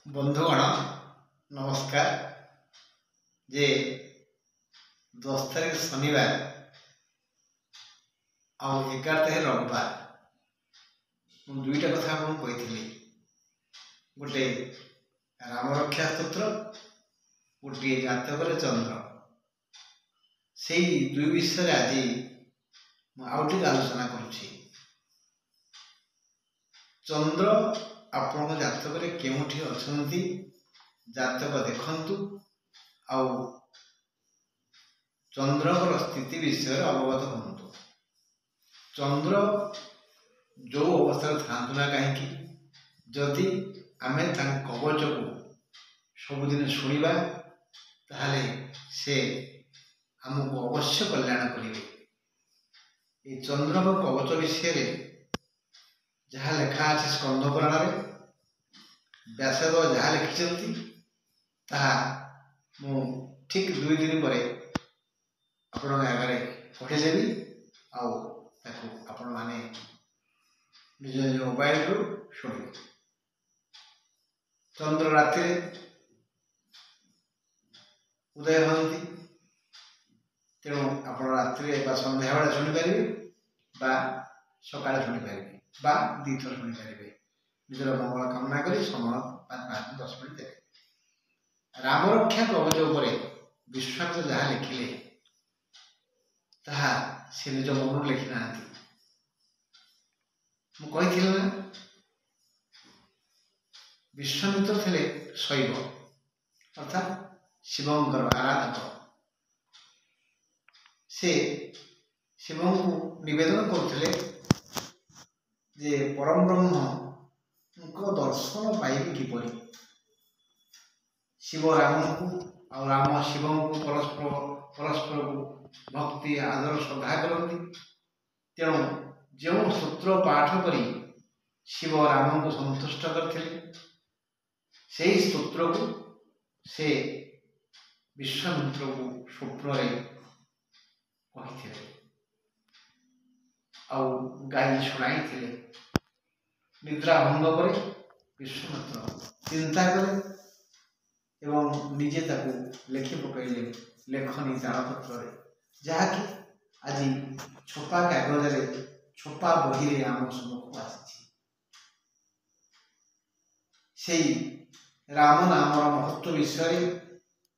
বন্ধুগণ নমস্কার। যে 10 তারিখ শনিবার ଆଉ 11 ତାରିଖ ରବିବାର ମୁଁ ଦୁଇଟା କଥା ଆପଣଙ୍କୁ କହିଥିଲି। ଗୋଟେ ରାମରକ୍ଷା ସ୍ତୋତ୍ର, ଗୋଟିଏ ଜାତକରେ ଚନ୍ଦ୍ର। ସେଇ ଦୁଇ ବିଷୟରେ ଆଜି ମୁଁ ଆଉ ଟିକେ ଆଲୋଚନା କରୁଛି। ଚନ୍ଦ୍ର ଆପଣଙ୍କ ଜାତକରେ କେଉଁଠି ଅଛନ୍ତି ଜାତକ ଦେଖନ୍ତୁ, ଆଉ ଚନ୍ଦ୍ରଙ୍କର ସ୍ଥିତି ବିଷୟରେ ଅବଗତ ହୁଅନ୍ତୁ। ଚନ୍ଦ୍ର ଯେଉଁ ଅବସ୍ଥାରେ ଥାଆନ୍ତୁ ନା କାହିଁକି, ଯଦି ଆମେ ତାଙ୍କ କବଚକୁ ସବୁଦିନ ଶୁଣିବା ତାହେଲେ ସେ ଆମକୁ ଅବଶ୍ୟ କଲ୍ୟାଣ କରିବେ। এই ଚନ୍ଦ୍ରଙ୍କ କବଚ ବିଷୟରେ ଯାହା ଲେଖା ଅଛି ସ୍କନ୍ଦ ପୁରାଣରେ, ବ୍ୟାସଦେବ ଯାହା ଲେଖିଛନ୍ତି ତାହା ମୁଁ ଠିକ୍ 2 ଦିନ ପରେ ଆପଣଙ୍କ ଆଗରେ ପଠାଇଦେବି। ଆଉ ତାକୁ ଆପଣମାନେ ନିଜ ନିଜ ମୋବାଇଲରୁ ଶୁଣିବେ। ଚନ୍ଦ୍ର ରାତିରେ ଉଦୟ ହୁଅନ୍ତି, ତେଣୁ ଆପଣ ରାତିରେ ବା ସନ୍ଧ୍ୟାବେଳେ ଶୁଣିପାରିବେ ବା ସକାଳେ ଶୁଣିପାରିବେ ବା 2 ଥର ଶୁଣିପାରିବେ। ନିଜର ମଙ୍ଗଳ କାମନା କରି ସମୟ 5-10 ମିନିଟ୍ ଦେବେ। ରାମରକ୍ଷା କବଚ ଉପରେ ବିଶ୍ୱାମିତ୍ର ଯାହା ଲେଖିଲେ ତାହା ସେ ନିଜ ମନରୁ ଲେଖି ନାହାନ୍ତି। ମୁଁ କହିଥିଲି ନା, ବିଶ୍ୱାମିତ୍ର ଥିଲେ ଶୈବ ଅର୍ଥାତ୍ ଶିବଙ୍କର ଆରାଧକ। ସେ ଶିବଙ୍କୁ ନିବେଦନ କରୁଥିଲେ ଯେ ପରମ ବ୍ରହ୍ମଙ୍କ ଦର୍ଶନ ପାଇବେ କିପରି। ଶିବ ରାମଙ୍କୁ ଆଉ ରାମ ଶିବଙ୍କୁ ପରସ୍ପରକୁ ଭକ୍ତି ଆଦର ଶ୍ରଦ୍ଧା କରନ୍ତି। ତେଣୁ ଯେଉଁ ସ୍ତୋତ୍ର ପାଠ କରି ଶିବ ରାମଙ୍କୁ ସନ୍ତୁଷ୍ଟ କରିଥିଲେ, ସେହି ସ୍ତୋତ୍ରକୁ ସେ ବିଶ୍ୱାମିତ୍ରକୁ ସ୍ୱପ୍ନରେ କହିଥିଲେ ଆଉ ଗାଇ ଶୁଣାଇଥିଲେ। ନିଦ୍ରା ଭଙ୍ଗ ପରେ ବିଶ୍ୱାମିତ୍ର ଚିନ୍ତା କଲେ ଏବଂ ନିଜେ ତାକୁ ଲେଖି ପକାଇଲେ ଲେଖନୀ ତାଳପତ୍ରରେ, ଯାହାକି ଆଜି ଛପା କାଗଜରେ ଛପା ବହିରେ ଆମ ସମ୍ମୁଖକୁ ଆସିଛି। ସେଇ ରାମ ନାମର ମହତ୍ଵ ବିଷୟରେ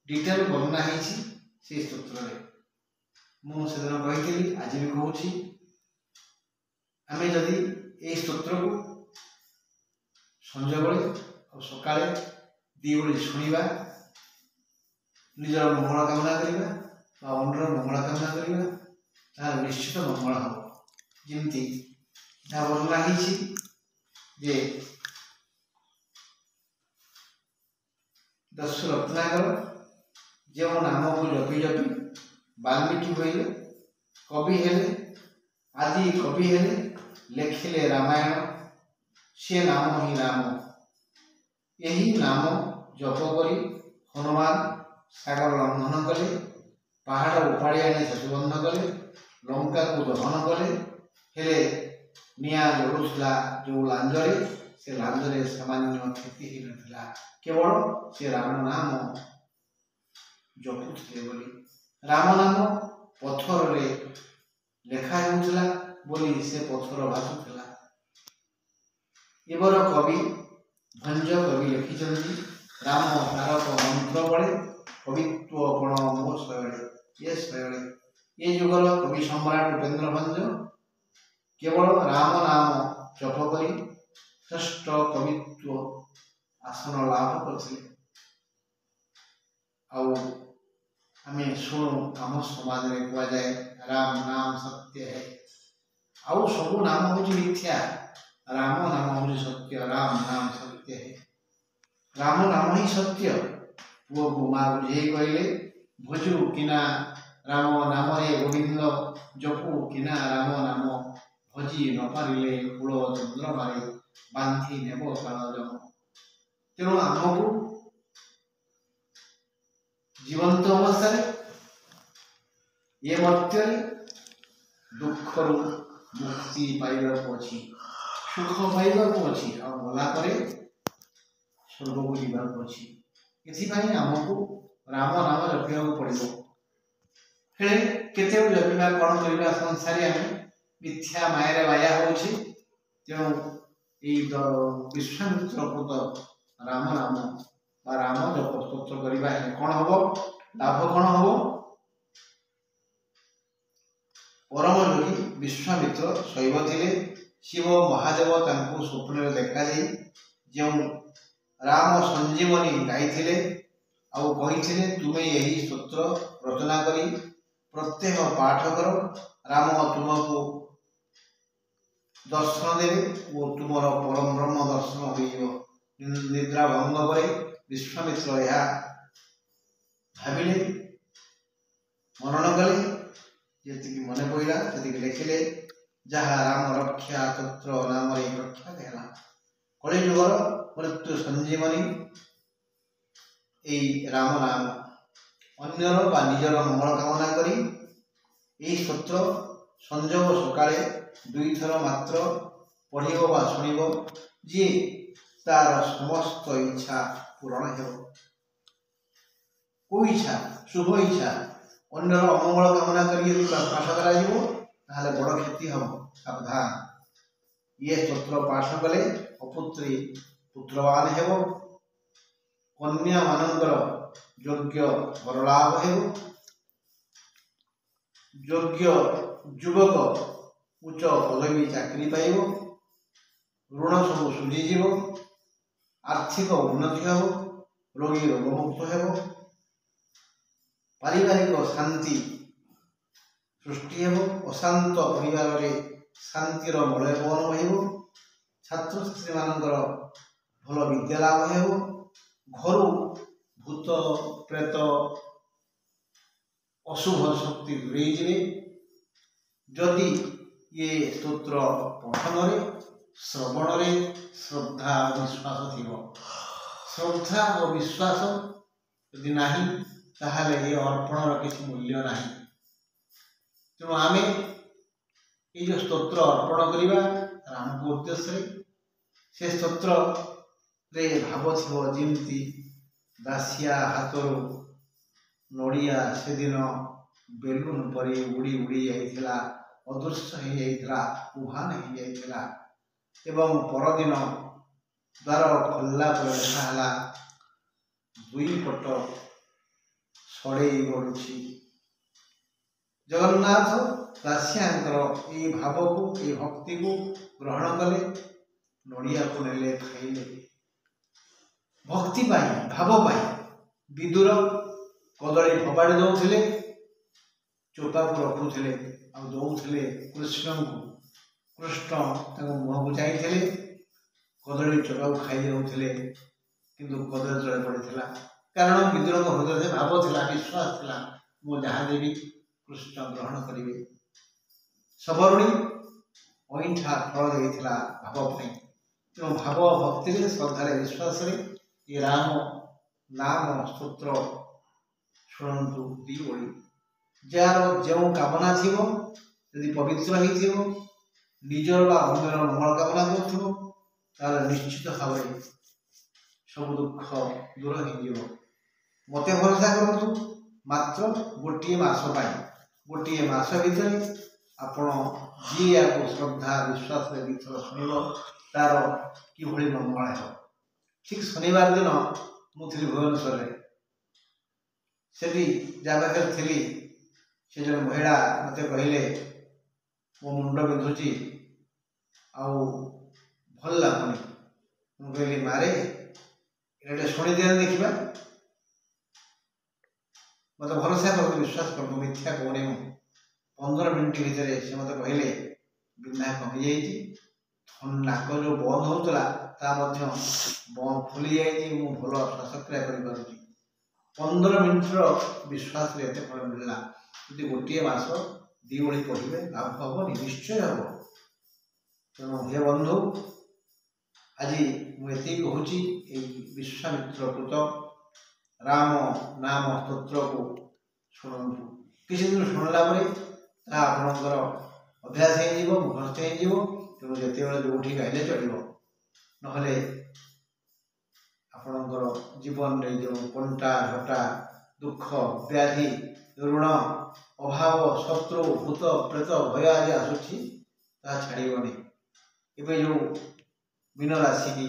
ଡିଟେଲ ବର୍ଣ୍ଣନା ହେଇଛି ସେଇ ସ୍ତୋତ୍ରରେ। ମୁଁ ସେଦିନ କହିଥିଲି, ଆଜି ବି କହୁଛି, ଆମେ ଯଦି ଏହି ସ୍ତୋତ୍ରକୁ ସଞ୍ଜବେଳେ ଆଉ ସକାଳେ 2 ଓଳି ଶୁଣିବା, ନିଜର ମଙ୍ଗଳ କାମନା କରିବା ବା ଅନ୍ୟର ମଙ୍ଗଳ କାମନା କରିବା, ତାହାର ନିଶ୍ଚିତ ମଙ୍ଗଳ ହେବ। ଯେମିତି ଯାହା ବର୍ଣ୍ଣନା ହେଇଛି ଯେ ଦସ୍ୟୁ ରତ୍ନାକର ଯେଉଁ ନାମକୁ ଜପି ଜପି ବାଲ୍ମୀକି ହୋଇଲେ କବି ହେଲେ, ଆଜି କବି ହେଲେ, ଲେଖିଲେ ରାମାୟଣ, ସେ ନାମ ହିଁ ରାମ। ଏହି ନାମ ଜପ କରି ହନୁମାନ ସାଗର ଲଙ୍ଘନ କଲେ, ପାହାଡ଼ ଉପାଡ଼ି ଆଣି ସେତୁବନ୍ଧ କଲେ, ଲଙ୍କାକୁ ଦହନ କଲେ। ହେଲେ ନିଆଁ ଜଳୁଥିଲା ଯେଉଁ ଲାଞ୍ଜରେ, ସେ ଲାଞ୍ଜରେ ସାମାନ୍ୟ କ୍ଷତି ହେଇନଥିଲା, କେବଳ ସେ ରାମ ନାମ ଜପୁଥିଲେ ବୋଲି। ରାମ ନାମ ପଥରରେ ଲେଖା ହେଉଥିଲା ବୋଲି ସେ ପଥର ଭାସୁଥିଲା। ଏବର କବି ଭଞ୍ଜ କବି ଲେଖିଛନ୍ତି, ରାମ ତାରକ ମନ୍ତ୍ର ବଳେ କବିତ୍ୱ କୋଣ ମୋ ଶୈଳେ ଏ ଶୈଳେ। ଏ ଯୁଗର କବି ସମ୍ରାଟ ଉପେନ୍ଦ୍ର ଭଞ୍ଜ କେବଳ ରାମ ନାମ ଜପ କରି ଶ୍ରେଷ୍ଠ କବିତ୍ୱ ଆସନ ଲାଭ କରିଥିଲେ। ଆଉ ଆମେ ଶୁଣୁ, ଆମ ସମାଜରେ କୁହାଯାଏ ରାମ ନାମ ସତ୍ୟ ହେ। ଆଉ ସବୁ ନାମ ହେଉଛି ମିଥ୍ୟା, ରାମ ନାମ ହେଉଛି ସତ୍ୟ। ରାମ ନାମ ସତ୍ୟ ହେ, ରାମ ନାମ ହିଁ ସତ୍ୟ। ପୁଅକୁ ମା ବୁଝେଇ କହିଲେ, ଭୋଜୁ କିନା ରାମ ନାମରେ ଗୋବିନ୍ଦ, ଜପୁ କିନା ରାମ ନାମ, ଭଜି ନ ପାରିଲେ କୂଳ ଚନ୍ଦ୍ରମାରେ, ବାନ୍ଧି ନେବ କାଳ ଜମ। ତେଣୁ ଆମକୁ ଜୀବନ୍ତ ଅବସ୍ଥାରେ ଏ ମର୍ତ୍ତ୍ୟରେ ଦୁଃଖରୁ ମୁକ୍ତି ପାଇବାକୁ ଅଛି, ସୁଖ ପାଇବାକୁ ଅଛି। ଆଉ ଗଲା ପରେ स्वर्ग को जीवाक अच्छी एथिपाई आमको राम नाम जपिया पड़ो हेले केते जपिया कौन करवा संसारी आम मिथ्या माया माया होछि तेणु विश्वामित्र कृत राम नाम राम जप स्तोत्र करवा कौन हम लाभ कौन हम परम योगी विश्वामित्र शैव थे शिव महादेव तांको स्वप्न देखा जो राम संजीवनी गाई आउ कही तुम्हें यही स्तोत्र रचना करी प्रत्येक पाठ कर राम तुमको दर्शन देवे और तुम परम ब्रह्म दर्शन हो निद्रा भंग पर विश्वामित्र यह भाविले मनन कले जी मन पड़ा से लिखिले जहाँ राम रक्षा तत्र नाम रक्षा देला कलिजुगर मृत्यु संजीवनी राम नाम अन्यर बा निजर मंगल कामना करी यही स्तोत्र संजोग सकाळे 2 थर मात्र पढ़िब बा शुणिब जी तार समस्त इच्छा पूरण हो को इच्छा शुभ इच्छा अन्यर अमंगल कामना करी पाठ करा बड़ क्षति हम सावधान ये स्तोत्र पाठ कले अपुत्री पुत्रवान हेब कन्या मानकर योग्य वरलाभ हो योग्य युवक उच्च पदवी चाकरी पाइब ऋण सब सुझीज आर्थिक उन्नति हो रोगी रोगमुक्त हो पारिवारिक शांति सृष्टि हो अशांत परिवार में शांतिर मलय पवन हो छात्र छात्री मानकर भल विद्या लाभ हो घर भूत प्रेत अशुभ शक्ति दूरे जाए जदि ये स्तोत्र पठन श्रवण श्रद्धा और विश्वास थी श्रद्धा और विश्वास यदि नहीं ताहले ये अर्पणर किसी मूल्य नहीं तेणु आम ये जो स्तोत्र अर्पण करवा राम को उद्देश्य से स्तोत्र रे भाव थो जमी दासिया हाथर नड़िया से दिन बेलून परी उड़ी उड़ी जाइथिला अदृश्य हो जाइथिला उहान हो जाइथिला एवं परदिन द्वार खोलला पर देखा दुई पट सड़े गड़ुछि जगन्नाथ दासियांकर ये भाव को ये भक्ति को ग्रहण कले नड़िया को नेले खाइले भक्ति पाई भाव पाई विदुर कदली फबाड़ी दौले चोपा को रखुले दौले कृष्ण को कृष्ण मुह को चाहिए कदली चोपा को खाई जाऊे किंतु कदली तले पड़ा कारण विदुर हृदय भाव था विश्वास था मु जहाँ देवी कृष्ण ग्रहण करेंगे सबरुणी अईठा फल देता भाव तेणु भाव भक्ति श्रद्धार विश्वास ये राम नाम स्तोत्र शुणु दी ओली जार जो कामना थी यदि पवित्र हो निजर बा अन्यर मंगल कामना कर निश्चित भाव सब दुख दूर हो मत भरोसा करूँ मात्र गोटे मास गोटे मास भर आपण जी या श्रद्धा विश्वास गीत शुणव तार कि मंगल है ठीक शनिवार दिन मुझे भुवनेश्वर से जगह थी से जो महिला मत कहले मो मुंड बिंधुची आउ भल लगुनि मुझे मारे ये शुणी दिया देखा मत भरोसा कर विश्वास कर मिथ्या कहूनी 15 मिनट भितर से मत कहले बिंधा कमी जाइए नाक जो बंद होता फुली जाइए भल श्वासक्रिया कर 15 मिनट विश्वास एत फल मिलला यदि गोटे मास दी ओली पढ़े लाभ हम निश्चय हम तेणु हे बंधु आज मुझे कहूँ विश्वामित्र कृत राम नाम स्तोत्र को शुणु किसी दिन शुणला आपणकर अभ्यास हो मुखस्थ हो तेणु जिते जो गाइले चलो ना ଆପଣଙ୍କର ଜୀବନରେ ଯେଉଁ କଣ୍ଟା ଝଟା ଦୁଃଖ ବ୍ୟାଧି ଋଣ ଅଭାବ ଶତ୍ରୁ ଭୂତ ପ୍ରେତ ଭୟ ଆଜି ଆସୁଛି ତାହା ଛାଡ଼ିବନି। ଏବେ ଯେଉଁ ମୀନ ରାଶିକି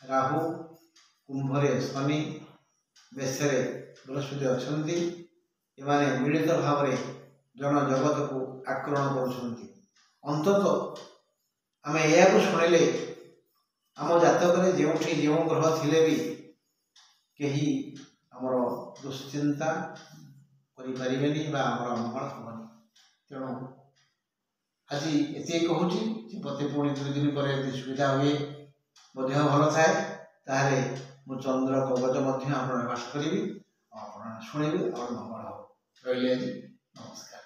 ରାହୁ, କୁମ୍ଭରେ ଶନି, ମେଷରେ ବୃହସ୍ପତି ଅଛନ୍ତି, ଏମାନେ ମିଳିତ ଭାବରେ ଜନଜଗତକୁ ଆକ୍ରମଣ କରୁଛନ୍ତି। ଅନ୍ତତଃ ଆମେ ଏହାକୁ ଶୁଣିଲେ ଆମ ଜାତକରେ ଯେଉଁଠି ଯେଉଁ ଗ୍ରହ ଥିଲେ ବି କେହି ଆମର ଦୁଶ୍ଚିନ୍ତା କରିପାରିବେନି ବା ଆମର ମଙ୍ଗଳ ହେବନି। ତେଣୁ ଆଜି ଏତିକି କହୁଛି ଯେ ମୋତେ ପୁଣି 2 ଦିନ ପରେ ଯଦି ସୁବିଧା ହୁଏ, ମୋ ଦେହ ଭଲ ଥାଏ, ତାହେଲେ ମୁଁ ଚନ୍ଦ୍ର କବଚ ମଧ୍ୟ ଆପଣ ବାସ କରିବି, ଆପଣ ଶୁଣିବେ, ଆଉ ମଙ୍ଗଳ ହେବ। ରହିଲେ ଆଜି, ନମସ୍କାର।